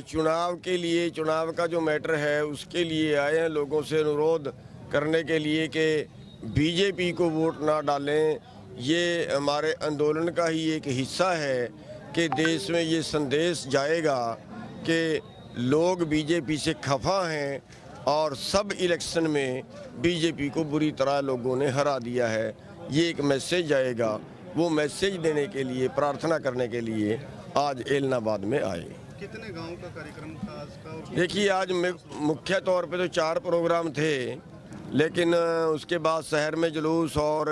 चुनाव के लिए, चुनाव का जो मैटर है उसके लिए आए हैं, लोगों से अनुरोध करने के लिए कि बीजेपी को वोट ना डालें। ये हमारे आंदोलन का ही एक हिस्सा है कि देश में ये संदेश जाएगा कि लोग बीजेपी से खफा हैं और सब इलेक्शन में बीजेपी को बुरी तरह लोगों ने हरा दिया है। ये एक मैसेज जाएगा, वो मैसेज देने के लिए, प्रार्थना करने के लिए आज एलनाबाद में आए। कितने गांव का कार्यक्रम था आज का? देखिए, आज मुख्य तौर पे तो 4 प्रोग्राम थे, लेकिन उसके बाद शहर में जुलूस और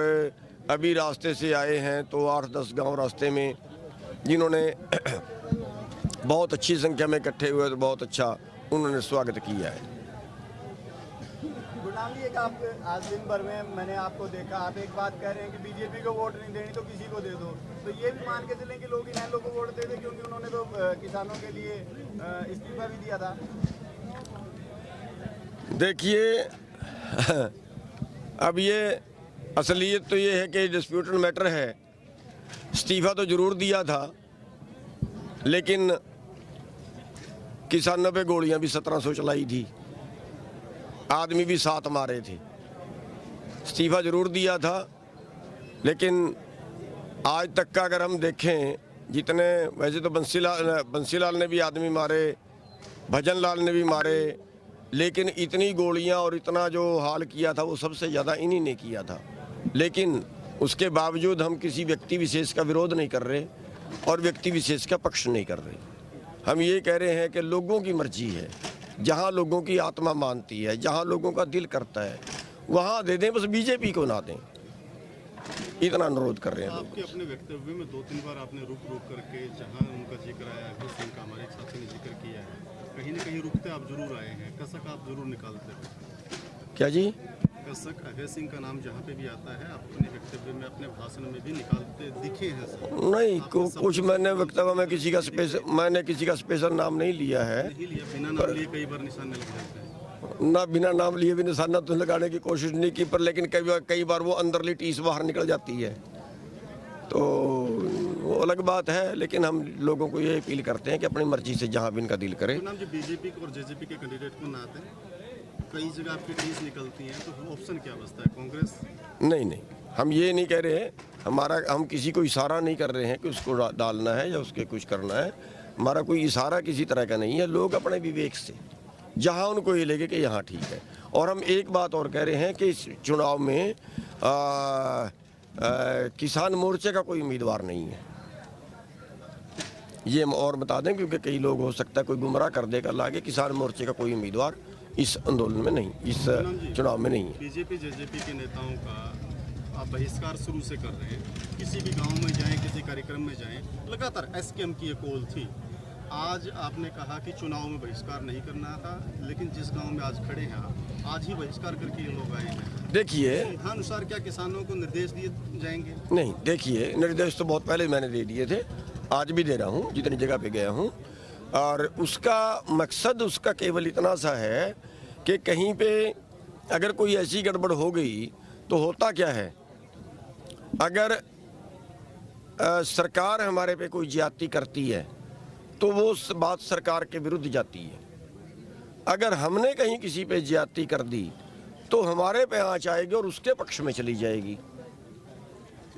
अभी रास्ते से आए हैं तो 8-10 गांव रास्ते में, जिन्होंने बहुत अच्छी संख्या में इकट्ठे हुए तो बहुत अच्छा उन्होंने स्वागत किया है। आप आज दिन भर में मैंने आपको देखा, आप एक बात कह रहे हैं कि बीजेपी को वोट नहीं देनी तो किसी को दे दो, तो ये भी मान के चलें कि लोग इन लोगों को वोट दे दे क्योंकि उन्होंने तो किसानों के लिए इस्तीफा भी दिया था। देखिए, अब ये असलियत तो ये है कि डिस्प्यूटेड मैटर है। इस्तीफा तो जरूर दिया था, लेकिन किसानों पे गोलियां भी 1700 चलाई थी, आदमी भी 7 मारे थे। इस्तीफा जरूर दिया था, लेकिन आज तक का अगर हम देखें, जितने वैसे तो बंसीलाल ने भी आदमी मारे, भजन लाल ने भी मारे, लेकिन इतनी गोलियां और इतना जो हाल किया था वो सबसे ज़्यादा इन्हीं ने किया था। लेकिन उसके बावजूद हम किसी व्यक्ति विशेष का विरोध नहीं कर रहे और व्यक्ति विशेष का पक्ष नहीं कर रहे। हम ये कह रहे हैं कि लोगों की मर्जी है, जहाँ लोगों की आत्मा मानती है, जहाँ लोगों का दिल करता है वहाँ दे दें, बस बीजेपी को ना दें, इतना अनुरोध कर रहे हैं। आपके अपने वक्तव्य में 2-3 बार आपने रुक करके जहाँ उनका जिक्र आया, अभय सिंह का हमारे एक साथी ने जिक्र किया है, कहीं न कहीं रुकते आप जरूर आए हैं, कसक आप जरूर निकालते हैं। क्या जी? कसक अभय सिंह का नाम जहाँ पे भी आता है आप अपने वक्तव्य में, अपने भाषण में भी निकालते दिखे हैं सर। नहीं, कुछ मैंने वक्तव्य में किसी का स्पेशल नाम नहीं लिया है। नहीं लिया, बिना नाम लिए कई बार निशाने लग जाते हैं ना, बिना नाम लिए भी निशाना तो लगाने की कोशिश नहीं की, पर लेकिन कई बार वो अंदरली टीस बाहर निकल जाती है, तो वो अलग बात है। लेकिन हम लोगों को ये अपील करते हैं कि अपनी मर्जी से जहाँ भी इनका दिल करे। तो नाम जो बीजेपी और जेजेपी के कैंडिडेट को ना आते हैं, कई जगह आपकी टीस निकलती हैं, तो ऑप्शन क्या बचता है? कांग्रेस? नहीं, हम ये नहीं कह रहे हैं, हम किसी को इशारा नहीं कर रहे हैं कि उसको डालना है या उसके कुछ करना है। हमारा कोई इशारा किसी तरह का नहीं है। लोग अपने विवेक से जहाँ उनको ये लगे कि यहाँ ठीक है। और हम एक बात और कह रहे हैं कि इस चुनाव में किसान मोर्चे का कोई उम्मीदवार नहीं है, ये हम और बता दें, क्योंकि कई लोग हो सकता है कोई गुमराह कर देगा लागे। किसान मोर्चे का कोई उम्मीदवार इस आंदोलन में नहीं, इस चुनाव में नहीं है। बीजेपी जेजेपी के नेताओं का आप बहिष्कार शुरू से कर रहे हैं, किसी भी गांव में जाएं, किसी कार्यक्रम में जाएं, लगातार एसकेएम की ये कॉल थी। आज आपने कहा कि चुनाव में बहिष्कार नहीं करना था, लेकिन जिस गांव में आज खड़े हैं आप, आज ही बहिष्कार करके ये लोग आए हैं। देखिए, अनुसार क्या किसानों को निर्देश दिए जाएंगे? नहीं, देखिए, निर्देश तो बहुत पहले मैंने दे दिए थे, आज भी दे रहा हूँ जितनी जगह पे गया हूँ। और उसका मकसद उसका केवल इतना सा है कि कहीं पे अगर कोई ऐसी गड़बड़ हो गई तो होता क्या है, अगर सरकार हमारे पे कोई ज्यादती करती है तो वो बात सरकार के विरुद्ध जाती है। अगर हमने कहीं किसी पे ज्यादती कर दी तो हमारे पे आँच आएगी और उसके पक्ष में चली जाएगी।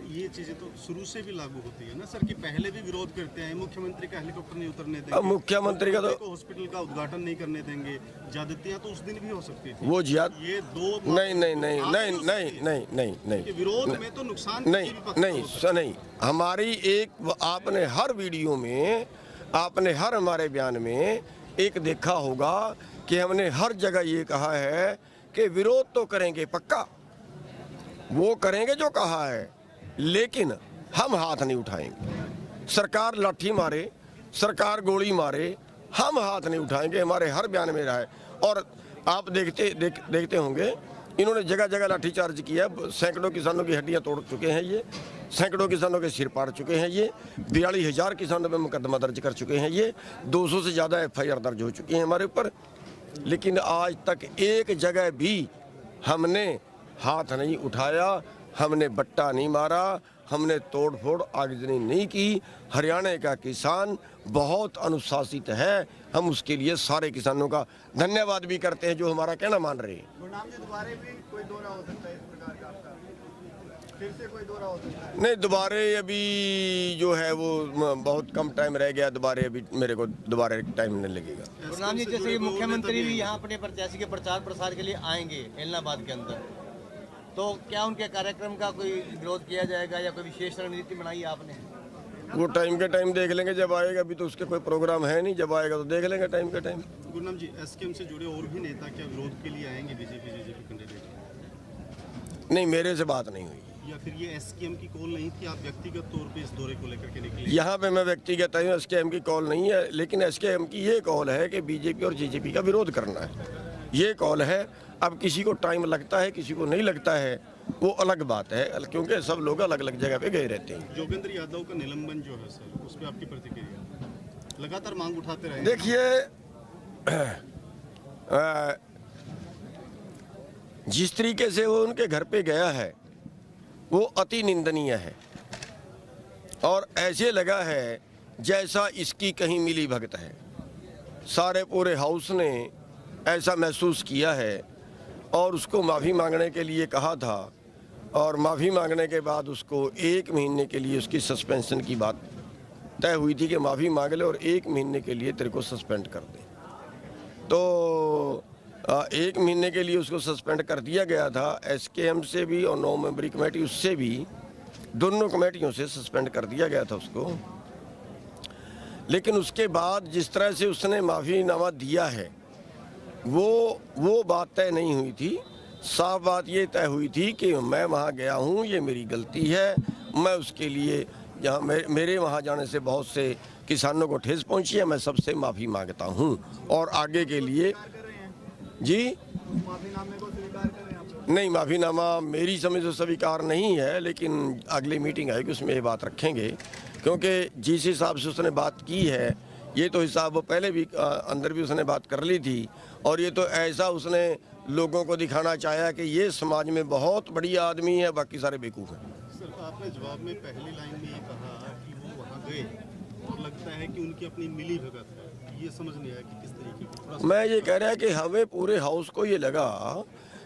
ये चीजें तो शुरू से भी लागू होती है ना सर, कि पहले भी विरोध करते हैं, मुख्यमंत्री का हेलीकॉप्टर नहीं उतरने देंगे, मुख्यमंत्री का तो हॉस्पिटल का उद्घाटन नहीं करने देंगे, ज्यादतियां तो उस दिन भी हो सकती थी। वो ये दो नहीं, विरोध में तो नुकसान नहीं, हमारी एक, आपने हर वीडियो में, आपने हर हमारे बयान में एक देखा होगा कि हमने हर जगह ये कहा है कि विरोध तो करेंगे, पक्का वो करेंगे जो कहा है, लेकिन हम हाथ नहीं उठाएंगे। सरकार लाठी मारे, सरकार गोली मारे, हम हाथ नहीं उठाएंगे, हमारे हर बयान में रहा है। और आप देखते होंगे, इन्होंने जगह जगह लाठीचार्ज किया, सैकड़ों किसानों की हड्डियां तोड़ चुके हैं ये, सैकड़ों किसानों के सिर पाड़ चुके हैं ये, 42,000 किसानों पे मुकदमा दर्ज कर चुके हैं ये, 200 से ज़्यादा FIR दर्ज हो चुकी हैं हमारे ऊपर। लेकिन आज तक एक जगह भी हमने हाथ नहीं उठाया, हमने बट्टा नहीं मारा, हमने तोड़ फोड़ आगजनी नहीं की। हरियाणा का किसान बहुत अनुशासित है, हम उसके लिए सारे किसानों का धन्यवाद भी करते हैं जो हमारा कहना मान रहे हैं। गुरनाम जी, दोबारा भी कोई दौरा हो सकता है इस प्रकार का आपका? फिर से कोई दौरा हो सकता है? नहीं, दोबारे अभी जो है वो बहुत कम टाइम रह गया, दोबारे अभी मेरे को दोबारे टाइम नहीं लगेगा। गुरनाम जी, जैसे कि मुख्यमंत्री भी यहाँ अपने प्रत्याशी के प्रचार प्रसार के लिए आएंगे इलाहाबाद के अंदर, तो क्या उनके कार्यक्रम का कोई विरोध किया जाएगा या कोई विशेष रणनीति बनाई आपने? वो टाइम के टाइम देख लेंगे जब आएगा, अभी तो उसके कोई प्रोग्राम है नहीं, जब आएगा तो देख लेंगे टाइम के टाइम। गुरनाम जी, एसकेएम से जुड़े और भी नेता क्या विरोध के लिए आएंगे बीजेपी कैंडिडेट? नहीं, मेरे से बात नहीं हुई। या फिर ये एसकेएम की कॉल नहीं थी, आप व्यक्तिगत तौर पे इस दौरे को लेकर के निकले? यहाँ पे मैं व्यक्तिगत हूँ, एसकेएम की कॉल नहीं है, लेकिन एसकेएम की ये कॉल है कि बीजेपी और जेजेपी का विरोध करना है, ये कॉल है। अब किसी को टाइम लगता है, किसी को नहीं लगता है, वो अलग बात है, क्योंकि सब लोग अलग अलग जगह पे गए रहते हैं। जोगेंद्र यादव का निलंबन जो है सर, उस पर आपकी प्रतिक्रिया? लगातार मांग उठाते रहे। देखिए, जिस तरीके से वो उनके घर पे गया है वो अति निंदनीय है, और ऐसे लगा है जैसा इसकी कहीं मिली भगत है। सारे पूरे हाउस ने ऐसा महसूस किया है और उसको माफ़ी मांगने के लिए कहा था, और माफ़ी मांगने के बाद उसको 1 महीने के लिए उसकी सस्पेंशन की बात तय हुई थी कि माफ़ी मांग ले और 1 महीने के लिए तेरे को सस्पेंड कर दे। तो 1 महीने के लिए उसको सस्पेंड कर दिया गया था, एसकेएम से भी और 9 मेंबरी कमेटी उससे भी, दोनों कमेटियों से सस्पेंड कर दिया गया था उसको। लेकिन उसके बाद जिस तरह से उसने माफ़ीनामा दिया है वो बात तय नहीं हुई थी। साफ बात ये तय हुई थी कि मैं वहाँ गया हूँ, ये मेरी गलती है, मैं उसके लिए जहाँ मेरे वहाँ जाने से बहुत से किसानों को ठेस पहुँची है, मैं सबसे माफ़ी मांगता हूँ और आगे के लिए। जी, माफीनामे को स्वीकार करें आप? नहीं, माफ़ीनामा मेरी समझ से स्वीकार नहीं है, लेकिन अगली मीटिंग आएगी उसमें ये बात रखेंगे, क्योंकि जिस हिसाब से उसने बात की है ये तो हिसाब वो पहले भी अंदर भी उसने बात कर ली थी, और ये तो ऐसा उसने लोगों को दिखाना चाहा कि ये समाज में बहुत बढ़िया आदमी है, बाकी सारे बेवकूफ़ हैं। सर, आपने जवाब में पहली लाइन में ये कहा कि वो वहाँ गए और लगता है कि उनकी अपनी मिली भगत है, ये समझ नहीं आया कि किस तरीके की? मैं ये कह रहा है कि हमें पूरे हाउस को ये लगा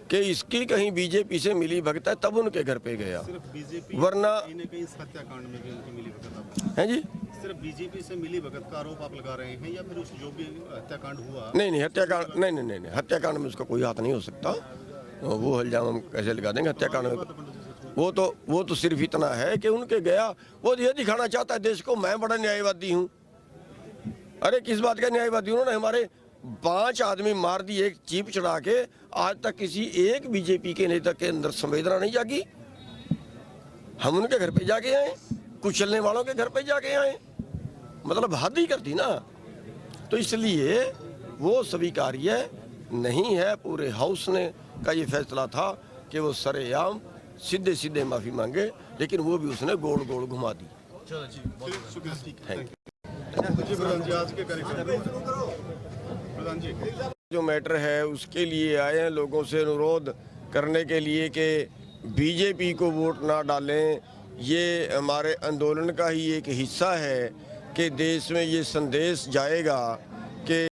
कि इसकी कहीं बीजेपी से मिली भगत है, तब उनके घर पे गया। सिर्फ बीजेपी, वरना कहीं न कहीं इस हत्याकांड में भी उनकी मिली भगत है जी। सिर्फ बीजेपी से मिली भगत का आरोप आप लगा रहे हैं, या फिर उस जो भी हत्याकांड हुआ? नहीं, हत्याकांड नहीं, हत्याकांड में उसका कोई हाथ नहीं हो सकता। वो इल्जाम हम कैसे लगा देंगे हत्याकांड में? वो तो सिर्फ इतना है कि उनके गया, वो ये दिखाना चाहता है देश को मैं बड़ा न्यायवादी हूँ। अरे किस बात का न्यायवादी? उन्होंने हमारे 5 आदमी मार दिए एक जीप चढ़ा के, आज तक किसी एक बीजेपी के नेता के अंदर संवेदना नहीं जागी। हम उनके घर पे जाके आए, कुचलने वालों के घर पे जाके आए, मतलब हद ही कर दी ना। तो इसलिए वो स्वीकार्य नहीं है। पूरे हाउस ने का ये फैसला था कि वो सरेआम सीधे सीधे माफ़ी मांगे, लेकिन वो भी उसने गोल गोल घुमा दी। चलो जी, शुक्रिया, ठीक है, थैंक यू जी। प्रधान जी, आज के कार्यक्रम प्रधान जी जो मैटर है उसके लिए आए हैं, लोगों से अनुरोध करने के लिए कि बीजेपी को वोट ना डालें। ये हमारे आंदोलन का ही एक हिस्सा है कि देश में ये संदेश जाएगा कि